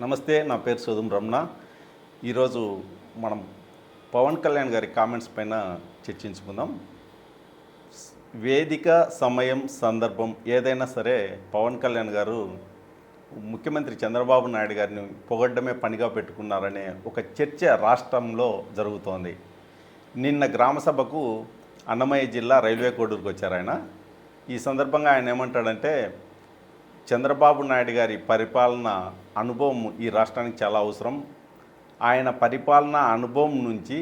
నమస్తే, నా పేరు సోదం రమణ. ఈరోజు మనం పవన్ కళ్యాణ్ గారి కామెంట్స్ పైన చర్చించుకుందాం. వేదిక, సమయం, సందర్భం ఏదైనా సరే పవన్ కళ్యాణ్ గారు ముఖ్యమంత్రి చంద్రబాబు నాయుడు గారిని పొగడ్డమే పనిగా పెట్టుకున్నారనే ఒక చర్చ రాష్ట్రంలో జరుగుతోంది. నిన్న గ్రామసభకు అన్నమయ్య జిల్లా రైల్వే కోడూరుకు వచ్చారు ఆయన. ఈ సందర్భంగా ఆయన ఏమంటాడంటే, చంద్రబాబు నాయుడు గారి పరిపాలన అనుభవం ఈ రాష్ట్రానికి చాలా అవసరం. ఆయన పరిపాలన అనుభవం నుంచి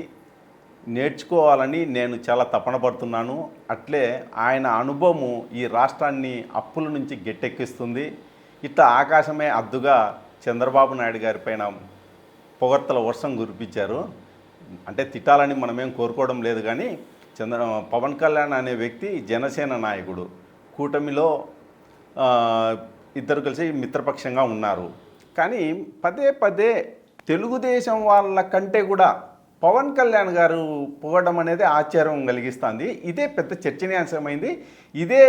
నేర్చుకోవాలని నేను చాలా తపన పడుతున్నాను. అట్లే ఆయన అనుభవము ఈ రాష్ట్రాన్ని అప్పుల నుంచి గట్టెక్కిస్తుంది. ఇట్లా ఆకాశమే అద్దుగా చంద్రబాబు నాయుడు గారి పైన పొగడ్తల వర్షం కురిపించారు. అంటే తిట్టాలని మనమేం కోరుకోవడం లేదు, కానీ పవన్ కళ్యాణ్ అనే వ్యక్తి జనసేన నాయకుడు. కూటమిలో ఇద్దరు కలిసి మిత్రపక్షంగా ఉన్నారు. కానీ పదే పదే తెలుగుదేశం వాళ్ళ కంటే కూడా పవన్ కళ్యాణ్ గారు పొగడం అనేది ఆశ్చర్యం కలిగిస్తుంది. ఇదే పెద్ద చర్చనీయాంశమైంది. ఇదే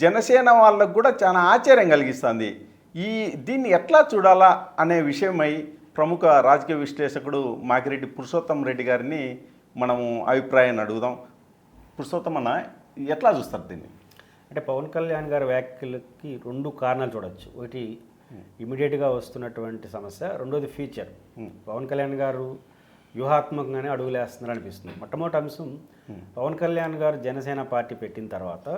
జనసేన వాళ్ళకు కూడా చాలా ఆశ్చర్యం కలిగిస్తుంది. దీన్ని ఎట్లా చూడాలా అనే విషయమై ప్రముఖ రాజకీయ విశ్లేషకుడు మాకిరెడ్డి పురుషోత్తం రెడ్డి గారిని మనము అభిప్రాయాన్ని అడుగుదాం. పురుషోత్తం అన్న, ఎట్లా చూస్తారు దీన్ని? అంటే పవన్ కళ్యాణ్ గారి వ్యాఖ్యలకి రెండు కారణాలు చూడొచ్చు. ఒకటి ఇమీడియట్గా వస్తున్నటువంటి సమస్య, రెండోది ఫ్యూచర్. పవన్ కళ్యాణ్ గారు వ్యూహాత్మకంగానే అడుగులేస్తున్నారు అనిపిస్తుంది. మొట్టమొదటి అంశం, పవన్ కళ్యాణ్ గారు జనసేన పార్టీ పెట్టిన తర్వాత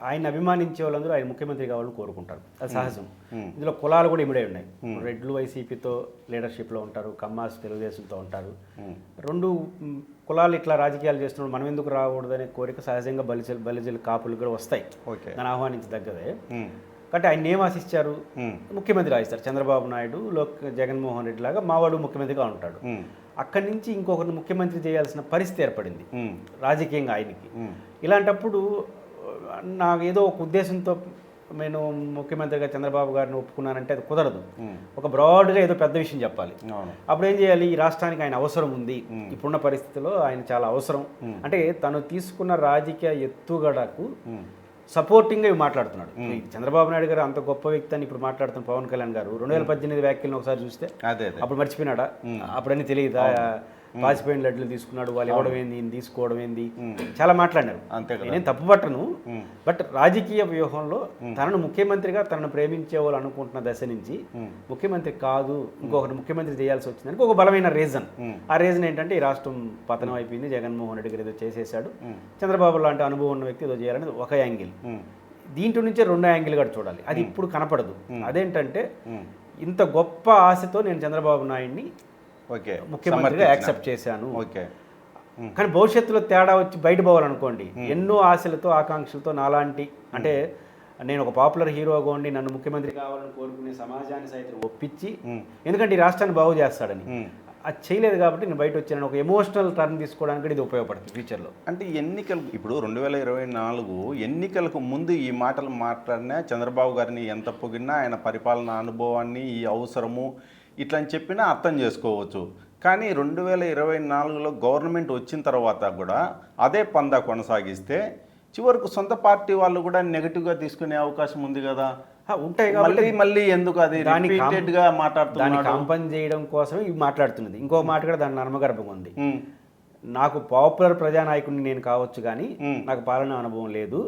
ఆయన అభిమానించే వాళ్ళందరూ ఆయన ముఖ్యమంత్రి కావాలని కోరుకుంటారు. అది సహజం. ఇందులో కులాలు కూడా ఇమిడే ఉన్నాయి. రెడ్లు వైసీపీతో లీడర్షిప్లో ఉంటారు, కమ్మాస్ తెలుగుదేశంతో ఉంటారు. రెండు కులాలు ఇట్లా రాజకీయాలు చేస్తున్నప్పుడు మనం ఎందుకు రాకూడదనే కోరిక సహజంగా బలిజలు కాపులు కూడా వస్తాయి. దాన్ని ఆహ్వానించదగ్గదే. కాబట్టి ఆయన ఏం ఆశిస్తారు? ముఖ్యమంత్రి ఆశిస్తారు. చంద్రబాబు నాయుడు జగన్మోహన్ రెడ్డి లాగా మావాడు ముఖ్యమంత్రిగా ఉంటాడు. అక్కడి నుంచి ఇంకొకరిని ముఖ్యమంత్రి చేయాల్సిన పరిస్థితి ఏర్పడింది రాజకీయంగా ఆయనకి. ఇలాంటప్పుడు నాకు ఏదో ఒక ఉద్దేశంతో నేను ముఖ్యమంత్రిగా చంద్రబాబు గారిని ఒప్పుకున్నానంటే అది కుదరదు. ఒక బ్రాడ్గా ఏదో పెద్ద విషయం చెప్పాలి. అప్పుడు ఏం చేయాలి? ఈ రాష్ట్రానికి ఆయన అవసరం ఉంది, ఇప్పుడున్న పరిస్థితిలో ఆయన చాలా అవసరం. అంటే తను తీసుకున్న రాజకీయ ఎత్తుగడకు సపోర్టింగ్గా మాట్లాడుతున్నాడు. చంద్రబాబు నాయుడు గారు అంత గొప్ప వ్యక్తి అని ఇప్పుడు మాట్లాడుతున్న పవన్ కళ్యాణ్ గారు 2018 వ్యాఖ్యలను ఒకసారి చూస్తే అప్పుడు మర్చిపోయినాడా? అప్పుడన్నీ తెలియదా? పాసిపోయిన లడ్లు తీసుకున్నాడు, వాళ్ళు ఇవ్వడం ఏంది, తీసుకోవడం ఏంది, చాలా మాట్లాడినారు. నేనేం తప్పుపట్టను. బట్ రాజకీయ వ్యూహంలో తనను ముఖ్యమంత్రిగా తనను ప్రేమించే వాళ్ళు అనుకుంటున్న దశ నుంచి ముఖ్యమంత్రి కాదు, ఇంకొకటి ముఖ్యమంత్రి చేయాల్సి వచ్చిందని ఒక బలమైన రీజన్. ఆ రీజన్ ఏంటంటే ఈ రాష్ట్రం పతనం అయిపోయింది, జగన్మోహన్ రెడ్డి గారు ఏదో చేసేసాడు, చంద్రబాబు లాంటి అనుభవం ఉన్న వ్యక్తి ఏదో చేయాలని ఒక యాంగిల్. దీంట్లో నుంచే రెండో యాంగిల్ కూడా చూడాలి. అది ఇప్పుడు కనపడదు. అదేంటంటే ఇంత గొప్ప ఆశతో నేను చంద్రబాబు నాయుడిని ముఖ్యమంత్రిగా యాక్సెప్ట్ చేశాను. కానీ భవిష్యత్తులో తేడా వచ్చి బయట పోవాలనుకోండి, ఎన్నో ఆశలతో ఆకాంక్షలతో నాలాంటి, అంటే నేను ఒక పాపులర్ హీరోగా ఉండి నన్ను ముఖ్యమంత్రి కావాలని కోరుకునే సమాజాన్ని సైతం ఒప్పించి, ఎందుకంటే ఈ రాష్ట్రాన్ని బాగు చేస్తాడని అది చేయలేదు కాబట్టి నేను బయట వచ్చాను ఒక ఎమోషనల్ టర్న్ తీసుకోవడానికి ఇది ఉపయోగపడుతుంది ఫ్యూచర్లో. అంటే ఎన్నికలు ఇప్పుడు 2024 ఎన్నికలకు ముందు ఈ మాటలు మాట్లాడినా చంద్రబాబు గారిని ఎంత పొగిడినా ఆయన పరిపాలన అనుభవాన్ని, ఈ అవసరము ఇట్లా అని చెప్పినా అర్థం చేసుకోవచ్చు. కానీ 2024లో గవర్నమెంట్ వచ్చిన తర్వాత కూడా అదే పందా కొనసాగిస్తే చివరకు సొంత పార్టీ వాళ్ళు కూడా నెగిటివ్గా తీసుకునే అవకాశం ఉంది కదా. ఉంటాయి కాబట్టి మళ్ళీ ఎందుకు అది రిపీటెడ్గా మాట్లాడుతుంది, దాన్ని కాంపన్ చేయడం కోసమే ఇవి మాట్లాడుతున్నది. ఇంకో మాట కూడా దాని నర్మగర్భం ఉంది. నాకు పాపులర్ ప్రజానాయకుడిని నేను కావచ్చు, కానీ నాకు పాలన అనుభవం లేదు.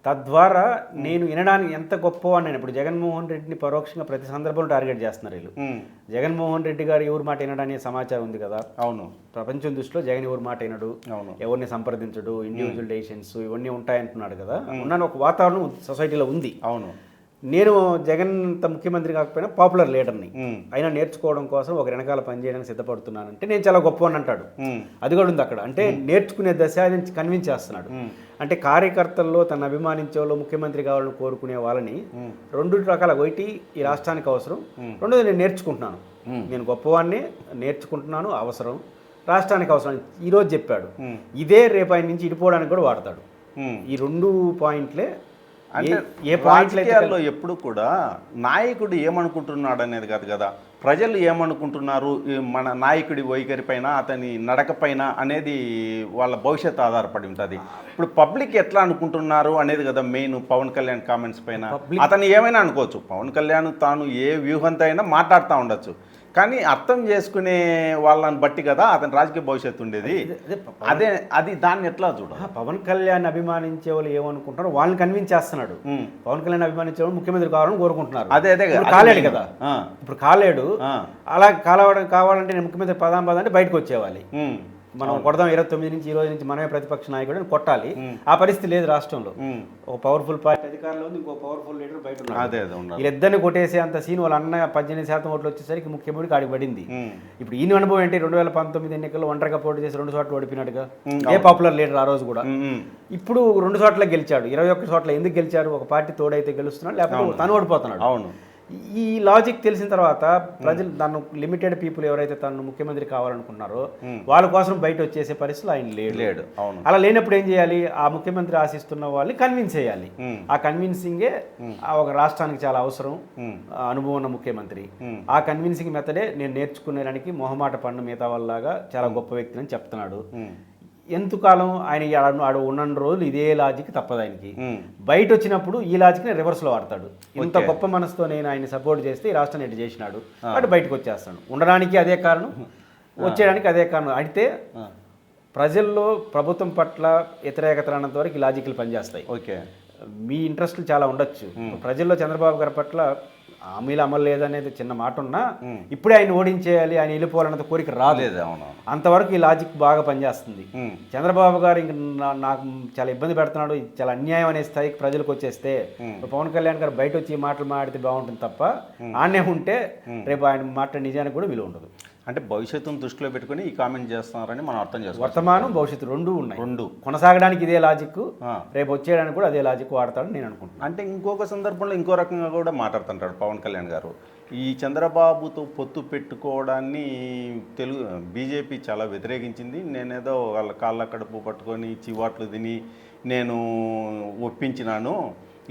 తద్వారా నేను వినడానికి ఎంత గొప్పవాడిని. ఇప్పుడు జగన్మోహన్ రెడ్డిని పరోక్షంగా ప్రతి సందర్భంలో టార్గెట్ చేస్తున్నారు వీళ్ళు. జగన్మోహన్ రెడ్డి గారు ఎవరి మాట వినడానికి సమాచారం ఉంది కదా. అవును, ప్రపంచం దృష్టిలో జగన్ ఎవరి మాట వినడు, ఎవరిని సంప్రదించడు, ఇండివిజువల్ డెసిషన్స్ ఇవన్నీ ఉంటాయంటున్నాడు కదా. ఉన్న ఒక వాతావరణం సొసైటీలో ఉంది. అవును, నేను జగన్ అంత ముఖ్యమంత్రి కాకపోయినా పాపులర్ లీడర్ని, అయినా నేర్చుకోవడం కోసం ఒక వెనకాల పనిచేయడానికి సిద్ధపడుతున్నానంటే నేను చాలా గొప్పవాడిని అంటాడు. అది కూడా ఉంది అక్కడ. అంటే నేర్చుకునే దశ కన్విన్స్ చేస్తున్నాడు. అంటే కార్యకర్తల్లో తన అభిమానించే వాళ్ళు ముఖ్యమంత్రి కావాలని కోరుకునే వాళ్ళని రెండు రకాల, ఒకటి ఈ రాష్ట్రానికి అవసరం, రెండోది నేను నేర్చుకుంటున్నాను, నేను గొప్పవాడిని నేర్చుకుంటున్నాను, అవసరం రాష్ట్రానికి అవసరం ఈరోజు చెప్పాడు. ఇదే రేపు ఆయన నుంచి ఇడిపోవడానికి కూడా వాడతాడు. ఈ రెండు పాయింట్లే. అంటే ఏ రాజకీయాల్లో ఎప్పుడు కూడా నాయకుడు ఏమనుకుంటున్నాడు అనేది కాదు కదా, ప్రజలు ఏమనుకుంటున్నారు మన నాయకుడి వైఖరి పైన, అతని నడక పైన అనేది వాళ్ళ భవిష్యత్తు ఆధారపడి ఉంటుంది. ఇప్పుడు పబ్లిక్ ఎట్లా అనుకుంటున్నారు అనేది కదా మెయిన్. పవన్ కళ్యాణ్ కామెంట్స్ పైన అతను ఏమైనా అనుకోవచ్చు, పవన్ కళ్యాణ్ తాను ఏ వ్యూహంతో అయినా మాట్లాడుతూ ఉండొచ్చు, కానీ అర్థం చేసుకునే వాళ్ళని బట్టి కదా అతని రాజకీయ భవిష్యత్తు ఉండేది. అదే అది దాన్ని ఎట్లా చూడాలి? పవన్ కళ్యాణ్ అభిమానించే వాళ్ళు ఏమనుకుంటారో వాళ్ళని కన్విన్స్ చేస్తున్నాడు. పవన్ కళ్యాణ్ అభిమానించే వాళ్ళు ముఖ్యమంత్రి కావాలని కోరుకుంటున్నారు. అదే కాలేడు కదా, ఇప్పుడు కాలేడు. అలా కావాలంటే నేను ముఖ్యమంత్రి పదాం అంటే బయటకు వచ్చేవాలి. మనం కొడదాం 29 నుంచి ఈ రోజు నుంచి మనమే ప్రతిపక్ష నాయకుడు అని కొట్టాలి. ఆ పరిస్థితి లేదు రాష్ట్రంలో. ఒక పవర్ఫుల్ పార్టీ అధికారంలో ఉంది, ఇంకో పవర్ఫుల్ లీడర్ బయట ఉన్నాడు. వీళ్ళిద్దరిని కొట్టేసే అంత సీన్ వాళ్ళ అన్న 18% ఓట్లు వచ్చేసరికి ముఖ్యమంత్రికి ఆడికి పడింది. ఇప్పుడు ఈయన అనుభవం ఏంటి? 2019 ఎన్నికల్లో ఒంటరిగా పోటీ చేసి 2 చోట్ల ఓడిపోయినట్టుగా. ఏ పాపులర్ లీడర్ ఆ రోజు కూడా. ఇప్పుడు 2 చోట్ల గెలిచాడు. 21 చోట్ల ఎందుకు గెలిచారు? ఒక పార్టీ తోడైతే గెలుస్తున్నాడు, లేకపోతే తను ఓడిపోతున్నాడు. అవును. ఈ లాజిక్ తెలిసిన తర్వాత ప్రజలు తను లిమిటెడ్ పీపుల్ ఎవరైతే తను ముఖ్యమంత్రి కావాలనుకున్నారో వాళ్ళ కోసం బయట వచ్చేసే పరిస్థితులు ఆయన లేడు. అలా లేనప్పుడు ఏం చేయాలి? ఆ ముఖ్యమంత్రి ఆశిస్తున్న వాళ్ళని కన్విన్స్ చేయాలి. ఆ కన్విన్సింగే ఒక రాష్ట్రానికి చాలా అవసరం. అనుభవం ఉన్న ముఖ్యమంత్రి. ఆ కన్విన్సింగ్ మెథడే నేను నేర్చుకునేదానికి మొహమాట పన్ను మిగతా వాళ్ళలాగా చాలా గొప్ప వ్యక్తి అని చెప్తున్నాడు. ఎంతకాలం ఆయన ఆడు ఉన్న రోజులు ఇదే లాజిక్ తప్పదు ఆయనకి. బయట వచ్చినప్పుడు ఈ లాజిక్ని రివర్స్లో వాడతాడు. ఇంత గొప్ప మనసుతో నేను ఆయన సపోర్ట్ చేస్తే ఈ రాష్ట్రాన్ని ఎటు చేసినాడు అటు బయటకు వచ్చేస్తాడు. ఉండడానికి అదే కారణం, వచ్చేయడానికి అదే కారణం. అయితే ప్రజల్లో ప్రభుత్వం పట్ల వ్యతిరేకత అన్నంత వరకు ఈ లాజిక్లు పనిచేస్తాయి. ఓకే, మీ ఇంట్రెస్ట్లు చాలా ఉండొచ్చు. ప్రజల్లో చంద్రబాబు గారి పట్ల హామీలు అమలు లేదనేది చిన్న మాట ఉన్నా ఇప్పుడే ఆయన ఓడించేయాలి, ఆయన వెళ్ళిపోవాలన్నది కోరిక రాలేదు. అంతవరకు ఈ లాజిక్ బాగా పనిచేస్తుంది. చంద్రబాబు గారు ఇంక నాకు చాలా ఇబ్బంది పెడుతున్నాడు, చాలా అన్యాయం అనే స్థాయికి ప్రజలకు వచ్చేస్తే పవన్ కళ్యాణ్ గారు బయట వచ్చి మాటలు మాడితే బాగుంటుంది తప్ప ఆనే ఉంటే రేపు ఆయన మాట నిజానికి కూడా విలువ ఉండదు. అంటే భవిష్యత్తును దృష్టిలో పెట్టుకుని ఈ కామెంట్ చేస్తున్నారని మనం అర్థం చేసుకోవాలి. వర్తమానం భవిష్యత్తు రెండు ఉన్నాయి. కొనసాగడానికి ఇదే లాజిక్, రేపు వచ్చేయడానికి కూడా అదే లాజిక్ వాడతాడని నేను అనుకుంటున్నాను. అంటే ఇంకొక సందర్భంలో ఇంకో రకంగా కూడా మాట్లాడుతుంటాడు పవన్ కళ్యాణ్ గారు. ఈ చంద్రబాబుతో పొత్తు పెట్టుకోవడాన్ని బీజేపీ చాలా వ్యతిరేకించింది. నేనేదో వాళ్ళ కాళ్ళ కడుపు పట్టుకొని చివాట్లు తిని నేను ఒప్పించినాను,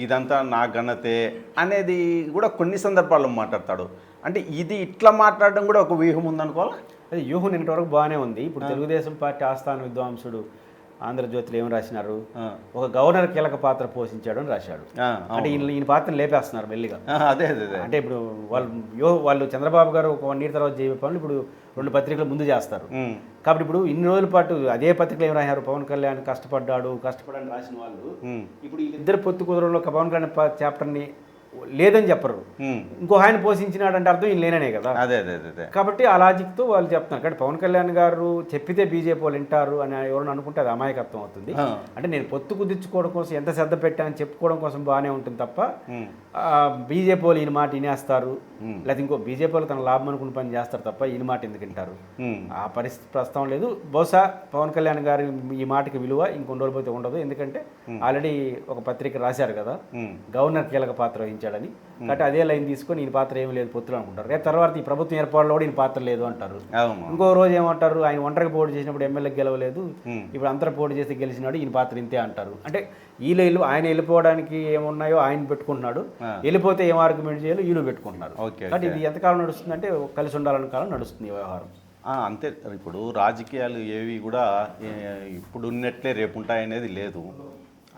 ఇదంతా నా ఘనతే అనేది కూడా కొన్ని సందర్భాల్లో మాట్లాడతాడు. అంటే ఇది ఇట్లా మాట్లాడడం కూడా ఒక వ్యూహం ఉందనుకోవాలి. అదే వ్యూహం నిన్నటి వరకు బాగానే ఉంది. ఇప్పుడు తెలుగుదేశం పార్టీ ఆస్థాన విద్వాంసుడు ఆంధ్రజ్యోతిలో ఏం రాసినారు? ఒక గవర్నర్ కీలక పాత్ర పోషించాడు అని రాశాడు. అంటే ఈయన పాత్రను లేపేస్తున్నారు మెల్లిగా. అదే అంటే ఇప్పుడు వాళ్ళు చంద్రబాబు గారు ఒక 1 year తర్వాత చేయే పనులు ఇప్పుడు 2 పత్రికలు ముందు చేస్తారు. కాబట్టి ఇప్పుడు ఇన్ని రోజుల పాటు అదే పత్రికలు ఏం రాశారు? పవన్ కళ్యాణ్ కష్టపడని రాసిన వాళ్ళు ఇప్పుడు వీళ్ళిద్దరు పొత్తు కుదరంలో పవన్ కళ్యాణ్ చాప్టర్ని లేదని చెప్పరు. ఇంకో ఆయన పోషించినాడంటే అర్థం ఈయన లేననే కదా. అదే కాబట్టి ఆ లాజిక్తో వాళ్ళు చెప్తున్నారు. కాబట్టి పవన్ కళ్యాణ్ గారు చెప్పితే బీజేపీ వాళ్ళు వింటారు అని ఎవరైనా అనుకుంటే అది అమాయకత్వం అవుతుంది. అంటే నేను పొత్తు కుదిర్చుకోవడం కోసం ఎంత శ్రద్ధ పెట్టానని చెప్పుకోవడం కోసం బాగానే ఉంటుంది తప్ప బీజేపీ వాళ్ళు ఈయన మాట వినేస్తారు, లేదా ఇంకో బీజేపీ వాళ్ళు తన లాభం అనుకుని పని చేస్తారు తప్ప ఈయన మాట ఎందుకు వింటారు? ఆ పరిస్థితి ప్రస్తుతం లేదు. బహుశా పవన్ కళ్యాణ్ గారి ఈ మాటకి విలువ ఇంకొన్ని రోజులు పోతే ఉండదు. ఎందుకంటే ఆల్రెడీ ఒక పత్రిక రాశారు కదా గవర్నర్ కీలక పాత్ర వహించాడని. కాబట్టి అదే లైన్ తీసుకొని ఈయన పాత్ర ఏమి లేదు పొత్తులు అనుకుంటారు. రేపు తర్వాత ఈ ప్రభుత్వం ఏర్పాటులో కూడా ఈయన పాత్ర లేదు అంటారు. ఇంకో రోజు ఏమంటారు? ఆయన ఒంటరికి పోటీ చేసినప్పుడు ఎమ్మెల్యే గెలవలేదు, ఇప్పుడు అంతరం పోటీ చేసి గెలిచినాడు, ఈయన పాత్ర ఇంతే అంటారు. అంటే ఆయన వెళ్ళిపోవడానికి ఏమున్నాయో ఆయన పెట్టుకుంటున్నాడు, వెళ్ళిపోతే ఏం ఆర్గ్యుమెంట్ చేయాలో ఈయన పెట్టుకుంటున్నారు. కాబట్టి ఇది ఎంతకాలం నడుస్తుందంటే కలిసి ఉండాలని కాలం నడుస్తుంది ఈ వ్యవహారం. అంతే. ఇప్పుడు రాజకీయాలు ఏవి కూడా ఇప్పుడు ఉన్నట్లే రేపు ఉంటాయనేది లేదు.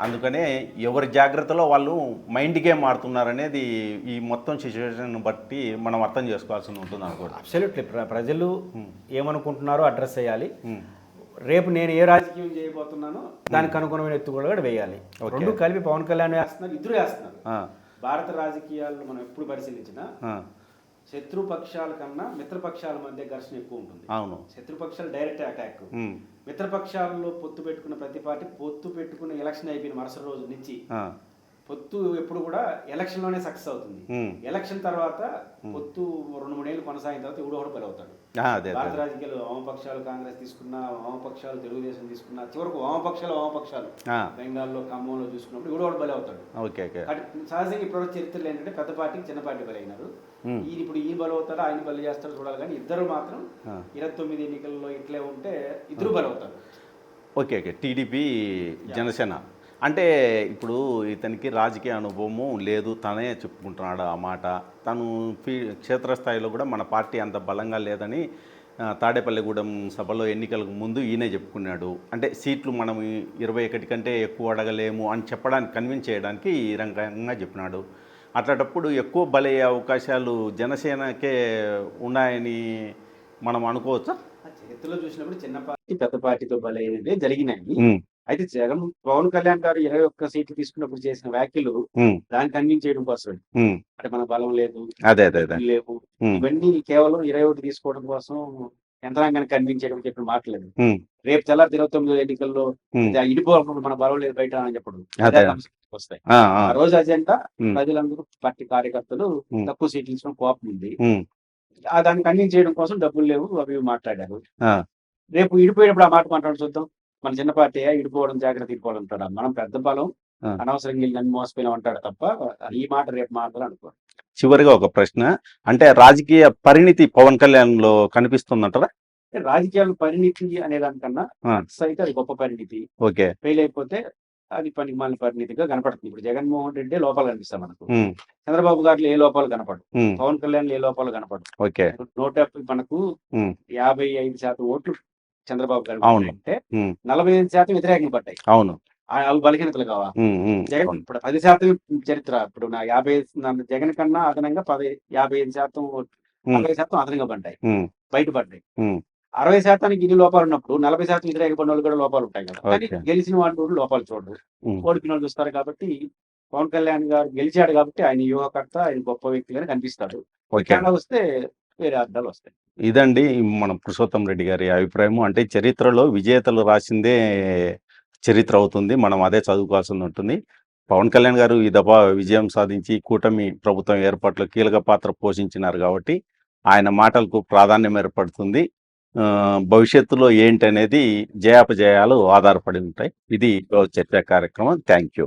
అందుకనే ఎవరి జాగ్రత్తలో వాళ్ళు మైండ్ గేమ్ ఆడుతున్నారనేది ఈ మొత్తం సిచ్యువేషన్ బట్టి మనం అర్థం చేసుకోవాల్సి ఉంటుంది అనుకోండి. అబ్సల్యూట్లీ. ప్రజలు ఏమనుకుంటున్నారో అడ్రస్ చేయాలి. రేపు నేను ఏ రాజకీయం చేయబోతున్నానో దానికి అనుగుణమైన ఎత్తుగడ కూడా వేయాలి. రెండు కలిపి పవన్ కళ్యాణ్ వేస్తున్నారు, ఇద్దరు వేస్తున్నారు. భారత రాజకీయాల్లో మనం ఎప్పుడు పరిశీలించినా శత్రుపక్షాల కన్నా మిత్రపక్షాల మధ్య ఘర్షణ ఎక్కువ ఉంటుంది. అవును. శత్రుపక్షాలు డైరెక్ట్ అటాక్, మిత్రపక్షాల్లో పొత్తు పెట్టుకున్న ప్రతి పార్టీ పొత్తు పెట్టుకున్న ఎలక్షన్ అయిపోయిన మరుసటి రోజు నుంచి పొత్తు ఎప్పుడు కూడా ఎలక్షన్లోనే సక్సెస్ అవుతుంది. ఎలక్షన్ తర్వాత పొత్తు 2-3 ఏళ్ళు కొనసాగిన తర్వాత ఎవడో ఒకటి బలవుతాడు. భారత రాజకీయాలు వామపక్షాలు కాంగ్రెస్ తీసుకున్నా, వామపక్షాలు తెలుగుదేశం తీసుకున్నా, చివరకు వామపక్షాలు బెంగాల్లో ఖమ్మంలో చూసుకున్నప్పుడు ఎవడో ఒకటి బలవుతాడు. సహజంగా ఇప్పుడు చరిత్రలు ఏంటంటే పెద్ద పార్టీకి చిన్న పార్టీ బలైనారు. ఇప్పుడు ఈయన బలవుతాడు, ఆయన బలి చేస్తాడు చూడాలి. కానీ ఇద్దరు మాత్రం 29 ఎన్నికల్లో ఇట్లే ఉంటే ఇద్దరు బలవుతారు. ఓకే. టీడీపీ జనసేన అంటే ఇప్పుడు ఇతనికి రాజకీయ అనుభవము లేదు, తనే చెప్పుకుంటున్నాడు ఆ మాట. తను క్షేత్రస్థాయిలో కూడా మన పార్టీ అంత బలంగా లేదని తాడేపల్లిగూడెం సభలో ఎన్నికలకు ముందు ఈయనే చెప్పుకున్నాడు. అంటే సీట్లు మనం 21 కంటే ఎక్కువ అడగలేము అని చెప్పడానికి కన్విన్స్ చేయడానికి ఈ రకంగా చెప్పినాడు. అట్లాంటప్పుడు ఎక్కువ బలయ్యే అవకాశాలు జనసేనకే ఉన్నాయని మనం అనుకోవచ్చా? చరిత్రలో చూసినప్పుడు చిన్న పార్టీ పెద్ద పార్టీతో బలైనదే జరిగినాయి. ఉమ్, అయితే పవన్ కళ్యాణ్ గారు 21 సీట్లు తీసుకున్నప్పుడు చేసిన వ్యాఖ్యలు ఉమ్, దాన్ని కన్విన్స్ చేయడం కోసం. ఉమ్. అంటే మన బలం లేదు, అదే అదే అదే. డబ్బులు లేవు, ఉమ్, ఇవన్నీ కేవలం 21 తీసుకోవడం కోసం యంత్రాంగాన్ని కన్విన్స్ చేయడం చెప్పిన మాటలేదు. ఉమ్, రేపు తెల్లారి 29 ఎన్నికల్లో ఉమ్. ఇడిపోకుండా మన బలం లేదు బయట అని చెప్పడం అదే. వస్తాయి. ఆ, ఆ. ఆ రోజు అజెండా ఉమ్, ప్రజలందరూ పార్టీ కార్యకర్తలు ఉమ్, తక్కువ సీట్లు ఇచ్చిన కోపం ఉంది. ఉమ్, దాన్ని కన్విన్స్ చేయడం కోసం డబ్బులు లేవు అవి ఇవి మాట్లాడారు. ఆ, రేపు ఇడిపోయేటప్పుడు ఆ మాట మాట్లాడి చూద్దాం. మన చిన్న పార్టీ ఇడిపోవడం జాగ్రత్త ఇడిపోవడం అంటాడు. మనం పెద్ద బలం ఆ. అనవసరంగా వెళ్ళి నన్ను మోసపోయినా అంటాడు తప్ప ఈ మాట రేపు మాటలు అనుకో. చివరిగా ఒక ప్రశ్న, అంటే రాజకీయ పరిణితి పవన్ కళ్యాణ్ లో కనిపిస్తుందంటారా? రాజకీయాలు పరిణితి అనే దానికన్నా ఆ. అయితే అది గొప్ప పరిణితి. ఓకే. ఫెయిల్ అయిపోతే అది పనికి మాలిన పరిణితిగా కనపడుతుంది. ఇప్పుడు జగన్మోహన్ రెడ్డి లోపాలు కనిపిస్తాయి మనకు. ఉమ్, చంద్రబాబు గారిలో ఏ లోపాలు కనపడు, ఉమ్, పవన్ కళ్యాణ్ ఏ లోపాలు కనపడు. ఓకే. 170 మనకు ఉమ్, 55% ఓట్లు చంద్రబాబు గారు అవును. అంటే ఉమ్, 45% వ్యతిరేకంగా పడ్డాయి. అవును. అవి బలహీనతలు కావా? ఉమ్, ఉమ్, జగన్ అవును. ఇప్పుడు 10% చరిత్ర. ఇప్పుడు నా 50 జగన్ కన్నా అదనంగా 55% ఉమ్, 60% అదనంగా పడ్డాయి, ఉమ్, బయటపడ్డాయి. ఉమ్, 60% ఇన్ని లోపాలు ఉన్నప్పుడు 40% వ్యతిరేక పడిన వాళ్ళు కూడా లోపాలు ఉంటాయి కదా. కానీ ఓకే. గెలిచిన వాళ్ళు లోపాలు చూడరు, ఉమ్, ఓడిపిన వాళ్ళు చూస్తారు. కాబట్టి పవన్ కళ్యాణ్ గారు గెలిచాడు కాబట్టి ఆయన వ్యూహకర్త, ఆయన గొప్ప వ్యక్తిగానే కనిపిస్తాడు. ఓకే. తేడా వస్తే వేరే అర్థాలు వస్తాయి. ఇదండి మన పురుషోత్తం రెడ్డి గారి అభిప్రాయం. అంటే చరిత్రలో విజేతలు రాసిందే చరిత్ర అవుతుంది, మనం అదే చదువుకోవాల్సి ఉంటుంది. పవన్ కళ్యాణ్ గారు ఈ దఫా విజయం సాధించి కూటమి ప్రభుత్వం ఏర్పాట్లో కీలక పాత్ర పోషించినారు కాబట్టి ఆయన మాటలకు ప్రాధాన్యం ఏర్పడుతుంది. భవిష్యత్తులో ఏంటి అనేది జయాపజయాలు ఆధారపడి ఉంటాయి. ఇది చర్చా కార్యక్రమం. Thank you.